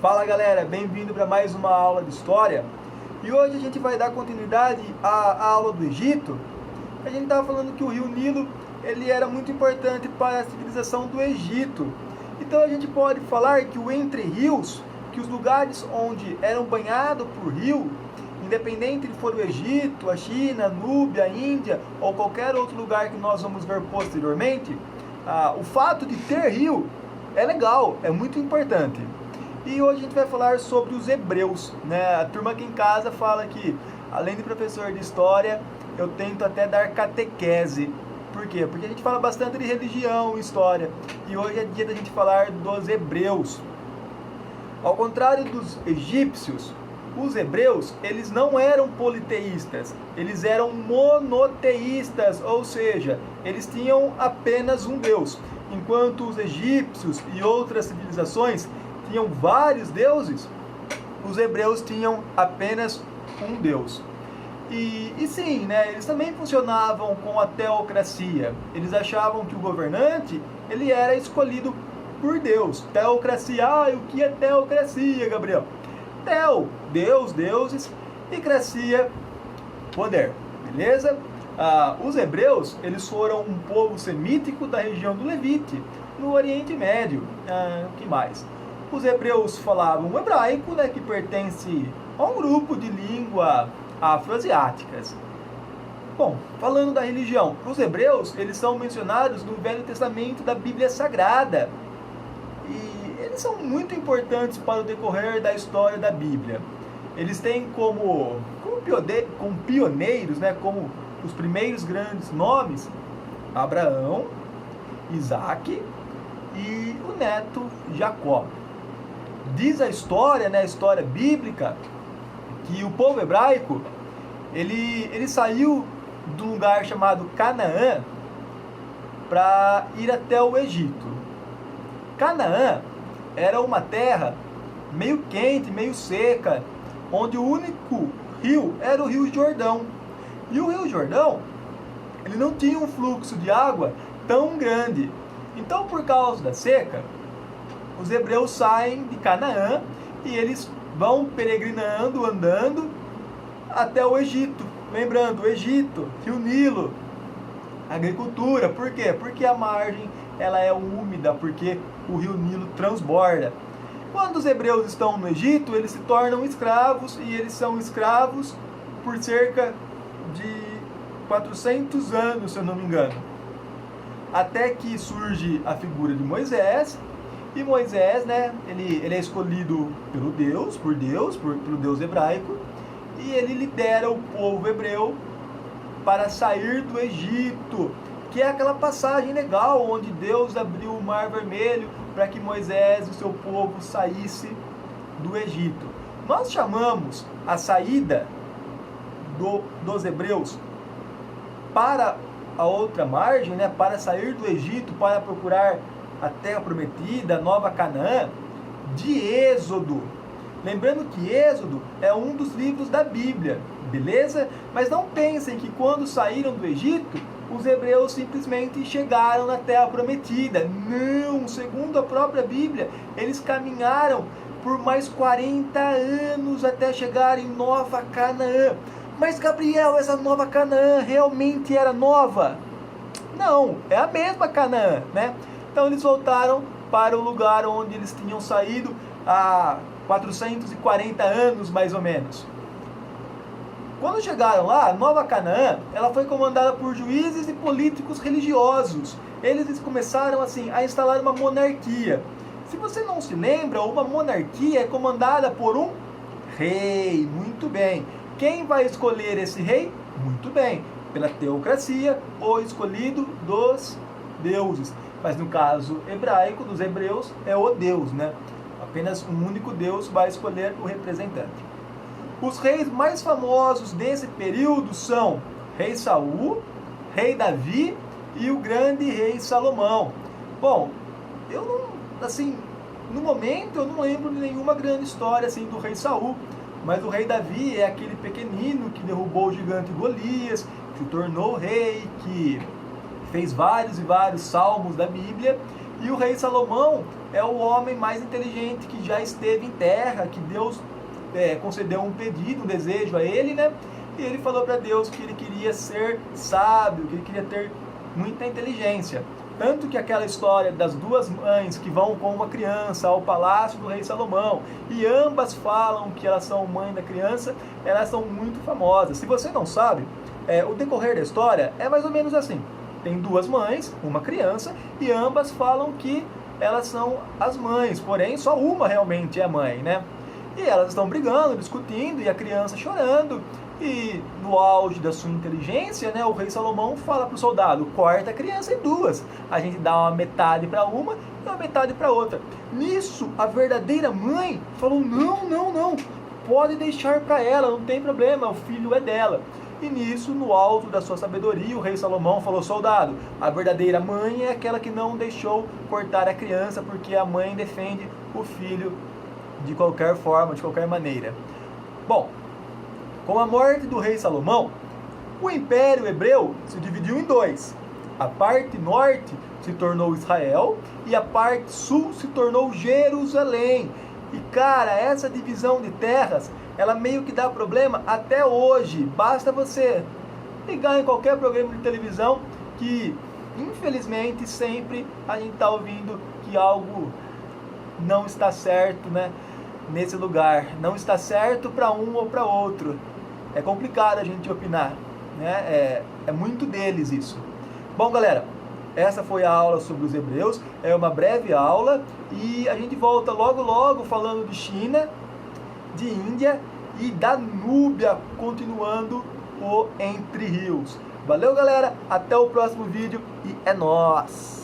Fala galera, bem-vindo para mais uma aula de História. E hoje a gente vai dar continuidade à aula do Egito. A gente estava falando que o rio Nilo ele era muito importante para a civilização do Egito. Então a gente pode falar que o Entre Rios, que os lugares onde eram banhados por rio, independente de for o Egito, a China, a Núbia, a Índia ou qualquer outro lugar que nós vamos ver posteriormente, o fato de ter rio é legal, é muito importante. E hoje a gente vai falar sobre os hebreus, né? A turma aqui em casa fala que, além de professor de história, eu tento até dar catequese. Por quê? Porque a gente fala bastante de religião e história. E hoje é dia da gente falar dos hebreus. Ao contrário dos egípcios, os hebreus, eles não eram politeístas, eles eram monoteístas, ou seja, eles tinham apenas um Deus. Enquanto os egípcios e outras civilizações tinham vários deuses, os hebreus tinham apenas um Deus. E sim, né, eles também funcionavam com a teocracia. Eles achavam que o governante ele era escolhido por Deus. Teocracia, o que é teocracia, Gabriel? Teo, Deus, deuses, e cracia, poder, beleza? Os hebreus, eles foram um povo semítico da região do Levite, no Oriente Médio. Que mais? Os hebreus falavam hebraico, né, que pertence a um grupo de língua afroasiáticas. Bom, falando da religião, os hebreus, eles são mencionados no Velho Testamento da Bíblia Sagrada. E eles são muito importantes para o decorrer da história da Bíblia. Eles têm como pioneiros, né, como os primeiros grandes nomes, Abraão, Isaac e o neto Jacó. Diz a história, né, a história bíblica, que o povo hebraico, ele saiu de um lugar chamado Canaã para ir até o Egito. Canaã era uma terra meio quente, meio seca, onde o único rio era o Rio Jordão. E o Rio Jordão, ele não tinha um fluxo de água tão grande. Então, por causa da seca, os hebreus saem de Canaã e eles vão peregrinando, andando até o Egito. Lembrando, o Egito, Rio Nilo, agricultura. Por quê? Porque a margem ela é úmida, porque o Rio Nilo transborda. Quando os hebreus estão no Egito, eles se tornam escravos, e eles são escravos por cerca de 400 anos, se eu não me engano. Até que surge a figura de Moisés, e Moisés, né, ele é escolhido pelo Deus, pelo Deus hebraico, e ele lidera o povo hebreu para sair do Egito, que é aquela passagem legal, onde Deus abriu o Mar Vermelho para que Moisés e o seu povo saísse do Egito. Nós chamamos a saída dos hebreus para a outra margem, né, para sair do Egito, para procurar a terra prometida, a nova Canaã, de Êxodo. Lembrando que Êxodo é um dos livros da Bíblia, beleza? Mas não pensem que quando saíram do Egito, os hebreus simplesmente chegaram na terra prometida. Não, segundo a própria Bíblia, eles caminharam por mais 40 anos até chegar em Nova Canaã. Mas Gabriel, essa Nova Canaã realmente era nova? Não, é a mesma Canaã, né? Então eles voltaram para o lugar onde eles tinham saído há 440 anos, mais ou menos. Quando chegaram lá, Nova Canaã, ela foi comandada por juízes e políticos religiosos. Eles começaram assim a instalar uma monarquia. Se você não se lembra, uma monarquia é comandada por um rei. Muito bem. Quem vai escolher esse rei? Muito bem. Pela teocracia, o escolhido dos deuses. Mas no caso hebraico, dos hebreus, é o Deus, né? Apenas um único Deus vai escolher o representante. Os reis mais famosos desse período são Rei Saul, Rei Davi e o grande Rei Salomão. Bom, eu não, assim, no momento eu não lembro de nenhuma grande história assim do Rei Saul, mas o Rei Davi é aquele pequenino que derrubou o gigante Golias, que se tornou rei, que fez vários e vários salmos da Bíblia. E o rei Salomão é o homem mais inteligente que já esteve em terra, que Deus concedeu um pedido, um desejo a ele, né? E ele falou para Deus que ele queria ser sábio, que ele queria ter muita inteligência. Tanto que aquela história das duas mães que vão com uma criança ao palácio do rei Salomão, e ambas falam que elas são mãe da criança, elas são muito famosas. Se você não sabe, o decorrer da história é mais ou menos assim. Tem duas mães, uma criança, e ambas falam que elas são as mães, porém só uma realmente é mãe, né? E elas estão brigando, discutindo, e a criança chorando, e no auge da sua inteligência, né, o rei Salomão fala para o soldado: corta a criança em duas, a gente dá uma metade para uma e uma metade para outra. Nisso, a verdadeira mãe falou: não, pode deixar para ela, não tem problema, o filho é dela. E nisso, no alto da sua sabedoria, o rei Salomão falou: soldado, a verdadeira mãe é aquela que não deixou cortar a criança, porque a mãe defende o filho de qualquer forma, de qualquer maneira. Bom, com a morte do rei Salomão, o Império Hebreu se dividiu em dois. A parte norte se tornou Israel e a parte sul se tornou Jerusalém. E cara, essa divisão de terras, ela meio que dá problema até hoje. Basta você ligar em qualquer programa de televisão que, infelizmente, sempre a gente está ouvindo que algo não está certo, né, nesse lugar. Não está certo para um ou para outro. É complicado a gente opinar, né? É muito deles isso. Bom, galera, essa foi a aula sobre os hebreus. É uma breve aula e a gente volta logo logo falando de China, de Índia e da Núbia, continuando o Entre Rios. Valeu, galera, até o próximo vídeo e é nóis!